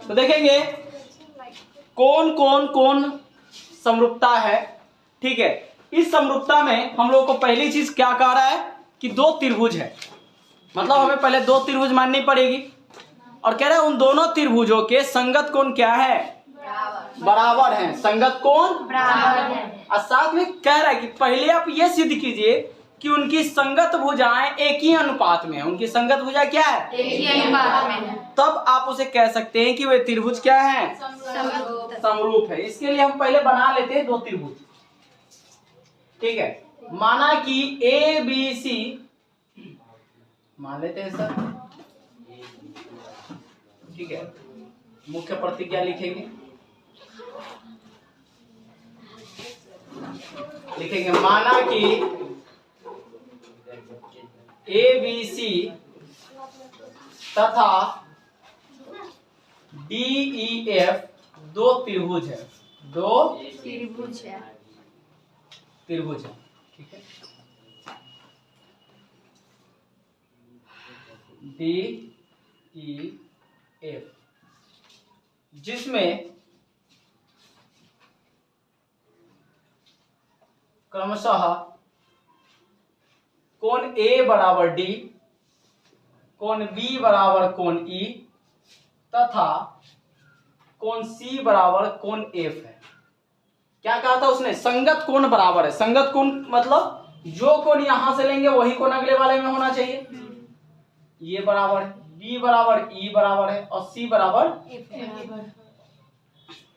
तो देखेंगे कौन समरूपता है। ठीक है, इस समरूपता में हम लोग को पहली चीज क्या कह रहा है कि दो त्रिभुज है, मतलब हमें पहले दो त्रिभुज माननी पड़ेगी, और कह रहा है उन दोनों त्रिभुजों के संगत कोण क्या है, बराबर है। संगत कोण बराबर है। और साथ में कह रहा है कि पहले आप ये सिद्ध कीजिए कि उनकी संगत भुजाएं एक ही अनुपात में है। उनकी संगत भुजा क्या है, एक ही अनुपात में है। तब आप उसे कह सकते हैं कि वे त्रिभुज क्या है, समरूप है। इसके लिए हम पहले बना लेते हैं दो त्रिभुज। ठीक है, माना कि ए बी सी मान लेते हैं सर। ठीक है, मुख्य प्रतिज्ञा लिखेंगे, माना कि ए बी सी तथा डी ई एफ दो त्रिभुज है, दो त्रिभुज है। ठीक है, डी ई एफ जिसमें क्रमशः कोण ए बराबर डी, कोण बी बराबर कोण ई तथा कोण सी बराबर कोण एफ है। क्या कहा था उसने, संगत कोण बराबर है। संगत कोण मतलब जो कोण यहां से लेंगे वही कोण अगले वाले में होना चाहिए। ये बराबर है, बी बराबर ई बराबर है और सी बराबर एफ बराबर।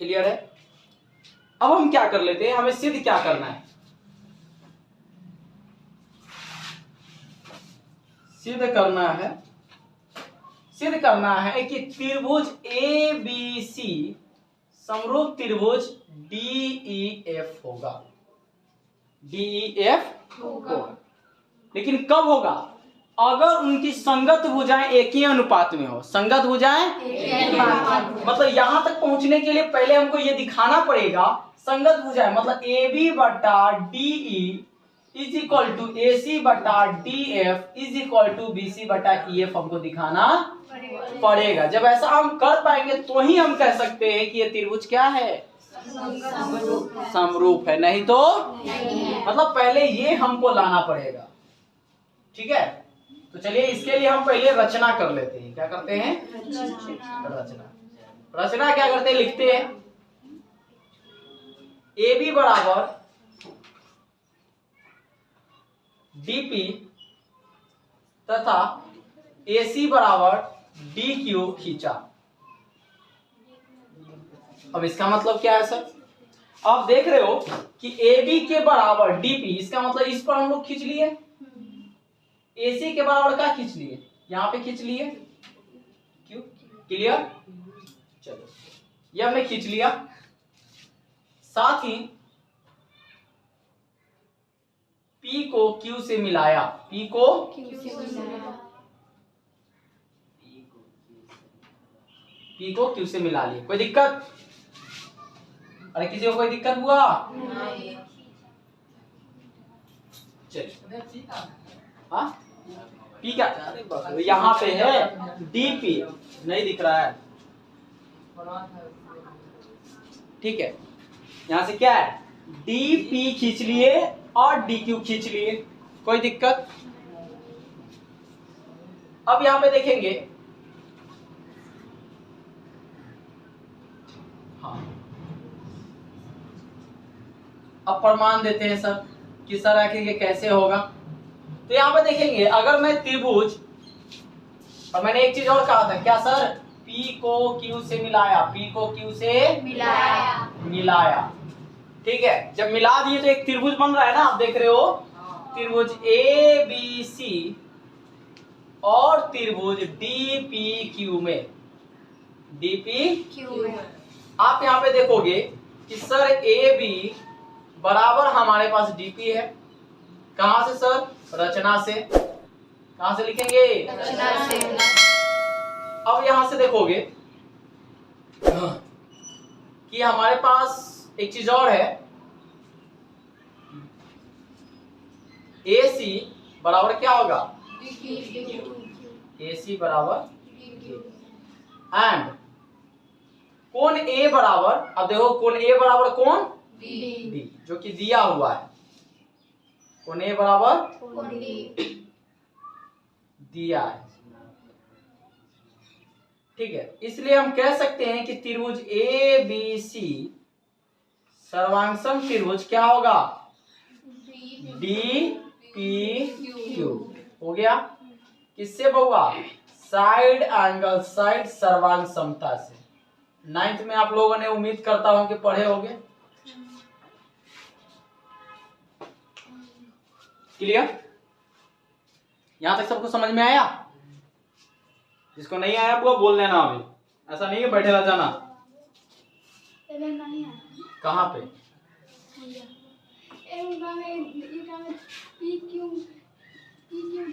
क्लियर है। अब हम क्या कर लेते हैं, हमें सिद्ध क्या करना है, सिद्ध करना है कि त्रिभुज ए बी सी समरूप त्रिभुज डी ई एफ होगा, डी ई एफ होगा। लेकिन कब होगा, अगर उनकी संगत भुजाएं एक ही अनुपात में हो। संगत भुजाएं मतलब यहां तक पहुंचने के लिए पहले हमको ये दिखाना पड़ेगा संगत भुजाएं मतलब ए बी बटा D E is equal to A C बटा D F is equal to B C बटा ई एफ हमको दिखाना पड़ेगा। जब ऐसा हम कर पाएंगे तो ही हम कह सकते हैं कि ये त्रिभुज क्या है, समरूप है। नहीं तो मतलब पहले ये हमको लाना पड़ेगा। ठीक है, तो चलिए इसके लिए हम पहले रचना कर लेते हैं। क्या करते हैं, रचना क्या करते हैं, लिखते हैं ए बी बराबर डीपी तथा AC बराबर DQ खींचा। अब इसका मतलब क्या है सर, आप देख रहे हो कि AB के बराबर DP, इसका मतलब इस पर हम लोग खींच लिए, AC के बराबर क्या खींच लिए, यहां पे खींच लिए। क्यों, क्लियर। चलो ये हमने खींच लिया। साथ ही P को Q से मिलाया, P को Q से मिलाया, P को Q से मिला लिया। कोई दिक्कत, अरे किसी को कोई दिक्कत हुआ, चलिए हाँ P क्या यहाँ पे है, DP नहीं दिख रहा है। ठीक है, यहां से क्या है, DP खींच लिए और DQ खींच लिए, कोई दिक्कत। अब यहां पे देखेंगे, हाँ अब प्रमाण देते हैं सर, किस तरह के कैसे होगा। तो यहां पे देखेंगे अगर मैं त्रिभुज, और मैंने एक चीज और कहा था, क्या सर, P को Q से मिलाया, P को Q से मिलाया। ठीक है, जब मिला दिए तो एक त्रिभुज बन रहा है ना, आप देख रहे हो त्रिभुज ए बी सी और त्रिभुज डी पी क्यू में, आप यहां पे देखोगे कि सर ए बी बराबर हमारे पास डीपी है। कहां से सर, रचना से। कहां से लिखेंगे, रचना से। अब यहां से देखोगे कि हमारे पास एक चीज और है, AC बराबर क्या होगा, AC बराबर। एंड कोण ए बराबर, अब देखो कोण ए बराबर कोण डी, जो कि दिया हुआ है। कोण ए बराबर दिया है, ठीक है। इसलिए हम कह सकते हैं कि त्रिभुज ए बी सी सर्वांगसम त्रिभुज क्या होगा, डी पी क्यू हो गया। किससे बउआ, साइड एंगल साइड सर्वांग समता से। 9th में आप लोगों ने उम्मीद करता हूं कि पढ़े होंगे। क्लियर, यहां तक सबको समझ में आया? जिसको नहीं आया वो बोल देना, अभी ऐसा नहीं है बैठे रह जाना। नहीं है कहाँ पे,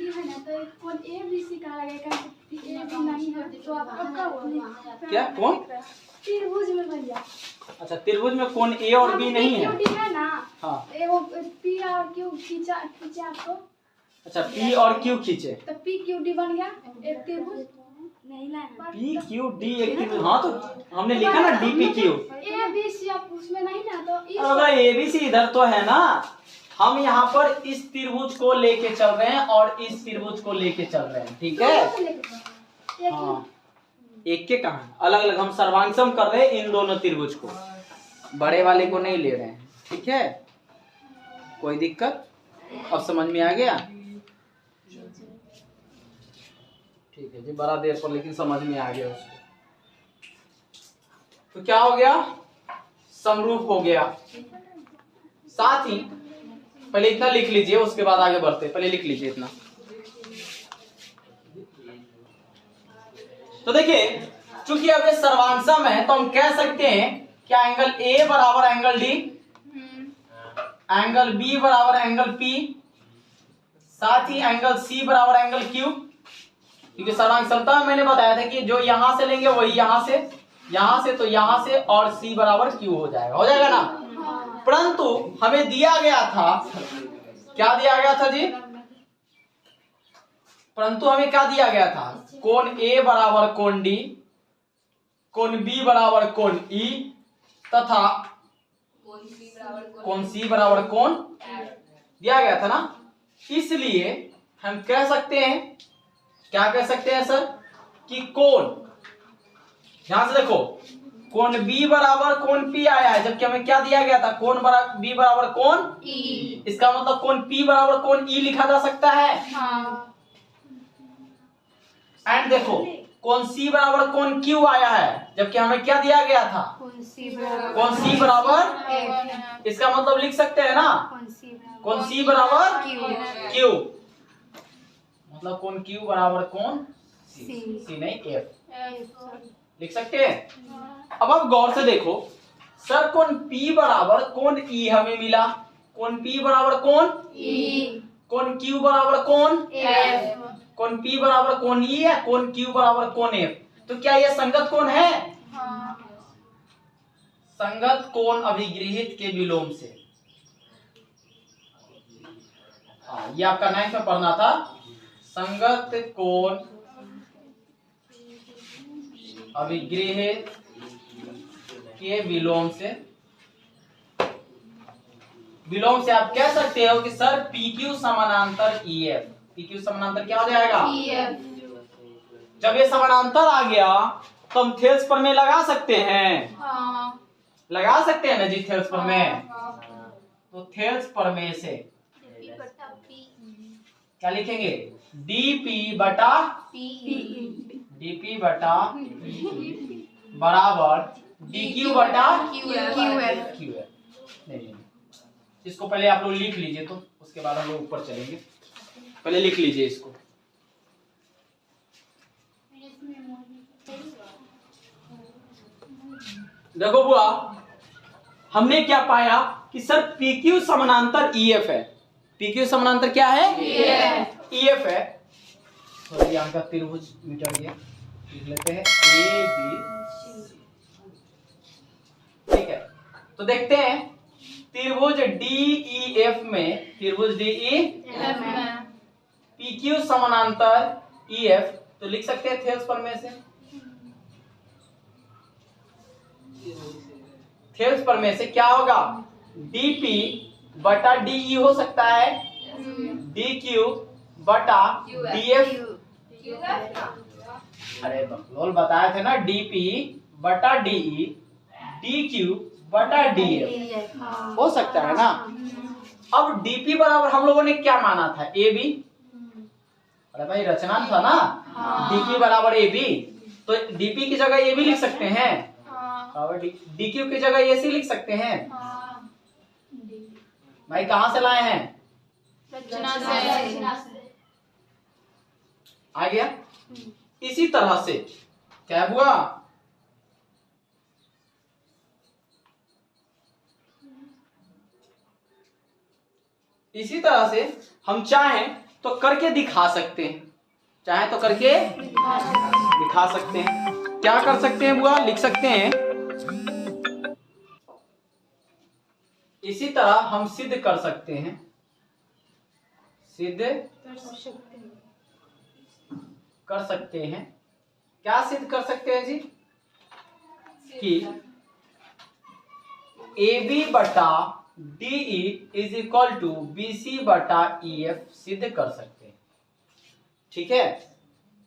है ना, तो कौन ए बी सी कहा लगेगा, ए बी नहीं है तो आप पक्का बोलिए। क्या कौन त्रिभुज में भैया, अच्छा त्रिभुज में कौन ए और बी नहीं है, है ना। हाँ वो पी और क्यू खींचा खींचे आपको, अच्छा पी और क्यू खींचे तो पी क्यू डी बन गया एक त्रिभुज। नहीं लाना पी क्यू डी एक त्रिभुज, हाँ तो हमने लिखा ना D P Q. A B C आप उसमें नहीं ना, तो अगर ए बी सी इधर तो है ना, हम यहाँ पर इस त्रिभुज को लेके चल रहे हैं और इस त्रिभुज को लेके चल रहे हैं, ठीक है। हाँ एक के कहा अलग अलग, हम सर्वांगसम कर रहे हैं इन दोनों त्रिभुज को, बड़े वाले को नहीं ले रहे हैं, ठीक है। कोई दिक्कत, अब समझ में आ गया? ठीक है जी, बड़ा देर पर लेकिन समझ में आ गया उसको। तो क्या हो गया, समरूप हो गया। साथ ही पहले इतना लिख लीजिए, उसके बाद आगे बढ़ते। पहले लिख लीजिए इतना। तो देखिए चूंकि अब ये सर्वांगसम है तो हम कह सकते हैं क्या एंगल ए बराबर एंगल डी, एंगल बी बराबर एंगल पी, साथ ही एंगल सी बराबर एंगल क्यू। क्योंकि सर्वांग समता में मैंने बताया था कि जो यहां से लेंगे वही यहां से तो यहां से, और सी बराबर क्यू हो जाएगा ना। परंतु हमें दिया गया था, क्या दिया गया था जी, परंतु हमें क्या दिया गया था, कोण ए बराबर कोण डी, कोण बी बराबर कोण ई, तथा कोण सी बराबर कोण दिया गया था ना। इसलिए हम कह सकते हैं, क्या कह सकते हैं सर, कि कोण, यहां से देखो कोण B बराबर कोण P आया है, जबकि हमें क्या दिया गया था, कोण B बराबर कोण E। इसका मतलब कोण P बराबर कोण E लिखा जा सकता है। एंड देखो कोण C बराबर कोण Q आया है, जबकि हमें क्या दिया गया था, कोण C बराबर, इसका मतलब लिख सकते हैं ना, कोण C बराबर Q, मतलब कोण Q बराबर कोण C नहीं F लिख सकते हैं। अब आप गौर से देखो सर, कोण P बराबर कोण E हमें मिला, कोण P बराबर कोण E, कोण Q बराबर कोण F, कोण P बराबर कोण E है, कोण Q बराबर कोण F। तो क्या ये संगत कोण है? संगत कोण अभिगृहित के विलोम से। हाँ ये आपका 9th में पढ़ना था, संगत कोण अभिगृहित के विलोम से। विलोम से आप कह सकते हो कि सर PQ समानांतर EF, PQ समानांतर क्या हो जाएगा EF। जब ये समानांतर आ गया तो हम थेल्स प्रमेय लगा सकते हैं, लगा सकते हैं ना जी थेल्स प्रमेय। तो थेल्स प्रमेय से क्या लिखेंगे, DP बटा DP बटा बराबर DQ बटा QF। नहीं, इसको पहले आप लोग लिख लीजिए, तो उसके बाद हम लोग ऊपर चलेंगे। पहले लिख लीजिए इसको। देखो बुआ, हमने क्या पाया कि सर PQ समानांतर EF है। PQ समानांतर क्या है, EF है। तो यहाँ का त्रिभुज मिटा गया, लिख लेते हैं ABC, ठीक है। तो देखते हैं त्रिभुज DEF में, त्रिभुज DEF में PQ समानांतर EF, तो लिख सकते हैं थेल्स प्रमेय से। पर में से क्या होगा, dp बटा de हो सकता है, dq बटा df। अरे बकलोल बताए थे ना, dp बटा de dq बटा df हो सकता है ना। अब dp बराबर हम लोगों ने क्या माना था, ab। अरे भाई रचना था ना, dq बराबर ab, तो dp की जगह ab लिख सकते हैं, और dq की जगह ac लिख सकते हैं। भाई कहाँ से लाए हैं, आ गया। इसी तरह से क्या हुआ, इसी तरह से हम चाहें तो करके दिखा सकते हैं, चाहे तो करके दिखा सकते हैं। क्या कर सकते हैं बुआ, लिख सकते हैं, इसी तरह हम सिद्ध कर सकते हैं, सिद्ध कर सकते हैं। क्या सिद्ध कर सकते हैं जी, कि AB बटा DE is equal to BC बटा EF सिद्ध कर सकते हैं। ठीक है,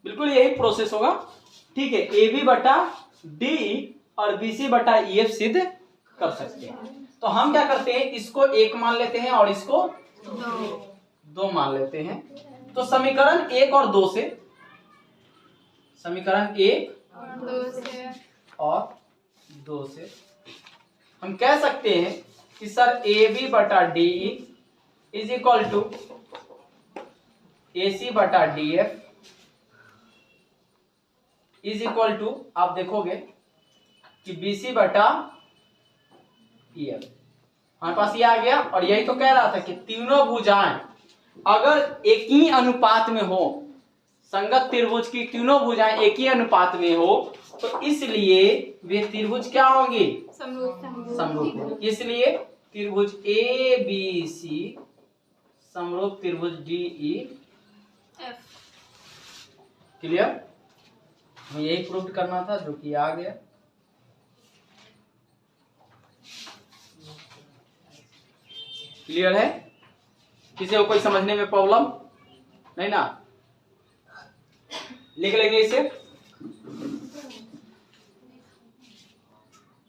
बिल्कुल यही प्रोसेस होगा। ठीक है, AB बटा DE और BC बटा EF सिद्ध कर सकते हैं। तो हम क्या करते हैं, इसको 1 मान लेते हैं और इसको 2 मान लेते हैं। तो समीकरण 1 और 2 से, समीकरण 1 और 2 से हम कह सकते हैं कि सर AB बटा DE is equal to AC बटा DF इज इक्वल टू, आप देखोगे कि BC बटा EF। हमारे पास ये आ गया। और यही तो कह रहा था कि तीनों भुजाएं अगर एक ही अनुपात में हो, संगत त्रिभुज की तीनों भुजाएं एक ही अनुपात में हो, तो इसलिए वे त्रिभुज क्या होंगे, समरूप। इसलिए त्रिभुज ABC समरूप त्रिभुज DEF। क्लियर, हमें यही प्रूव करना था, जो कि आ गया। क्लियर है, किसी को कोई समझने में प्रॉब्लम नहीं ना, लिख लेंगे इसे।